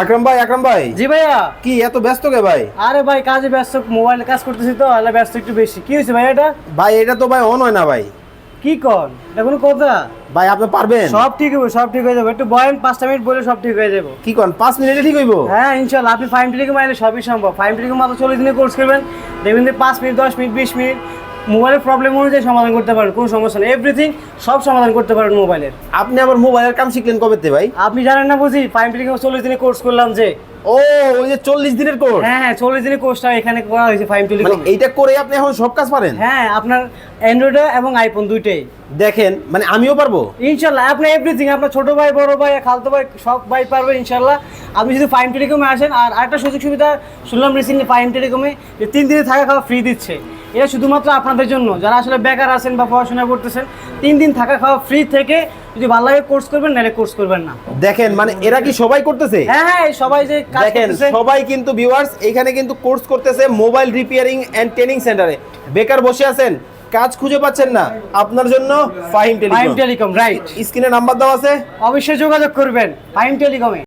আকরাম ভাই। জি ভাইয়া। কি এত ব্যস্ত কে ভাই? আরে ভাই কাজে ব্যস্ত, মোবাইলে কাজ করতেছি তো, আল্লাহ ব্যস্ত একটু বেশি। কি হয়েছে ভাই এটা? ভাই এটা তো ভাই অন হয় না ভাই। কি কর, এটা কোনো কথা? ভাই আপনি পারবেন? সব ঠিক হবে, সব ঠিক হয়ে যাবে। একটু বয়েন, 5টা মিনিট বলে সব ঠিক হয়ে যাবে। কি করেন 5 মিনিটে ঠিক হইব? হ্যাঁ ইনশাল্লাহ। আপনি 5 টেলিকম আইলে সবই সম্ভব। 5 টেলিকম মাত্র 40 দিনে কোর্স করবেন, দেখবেন যে 5 মিনিট, 10 মিনিট, 20 মিনিট মোবাইলের প্রবলেম অনুযায়ী সমাধান করতে পারেন। কোনো সমস্যা নেই, এভরিথিং সব সমাধান করতে পারেন মোবাইলের। আপনি আবার মোবাইলের কাম শিখলেন কবে তে ভাই? আপনি জানেন না বুঝি, 5 টেলিকম 40 দিনে কোর্স করলাম যে। ও ওই যে 40 দিনের কোর্স। হ্যাঁ হ্যাঁ, 40 দিনের কোর্সটা এখানে করা হয়েছে 5 মানে টেলিকম। এইটা করে আপনি এখন সব কাজ পারেন? হ্যাঁ, আপনার অ্যান্ড্রয়েড এবং আইফোন দুইটাই। দেখেন মানে আমিও পারবো ইনশাল্লাহ আপনি এভরিথিং, আপনার ছোট ভাই, বড় ভাই, খালতো ভাই, সব ভাই পারবে ইনশাল্লাহ। আপনি যদি 5 টেলিকমে আসেন। আর আরেকটা সুযোগ সুবিধা শুনলাম রিসেন্টলি 5 টেলিকমে যে 3 দিনে থাকা খাওয়া ফ্রি দিচ্ছে। এটা শুধুমাত্র আপনাদের জন্য, যারা আসলে বেকার আছেন বা পড়াশোনা করতেছেন। 3 দিন থাকা খাওয়া ফ্রি থেকে যদি ভালো লাগে কোর্স করবেন, নাহলে কোর্স করবেন না। দেখেন মানে এরা কি সবাই করতেছে? হ্যাঁ হ্যাঁ, সবাই যে কাজ দেখেন করতেছে। সবাই কিন্তু ভিউয়ার্স এখানে কিন্তু কোর্স করতেছে মোবাইল রিপেয়ারিং এন্ড ট্রেনিং সেন্টারে। বেকার বসে আছেন, কাজ খুঁজে পাচ্ছেন না, আপনার জন্য ফাহিম 5 টেলিকম, রাইট। স্ক্রিনে নাম্বার দেওয়া আছে, অবশ্যই যোগাযোগ করবেন 5 টেলিকমে।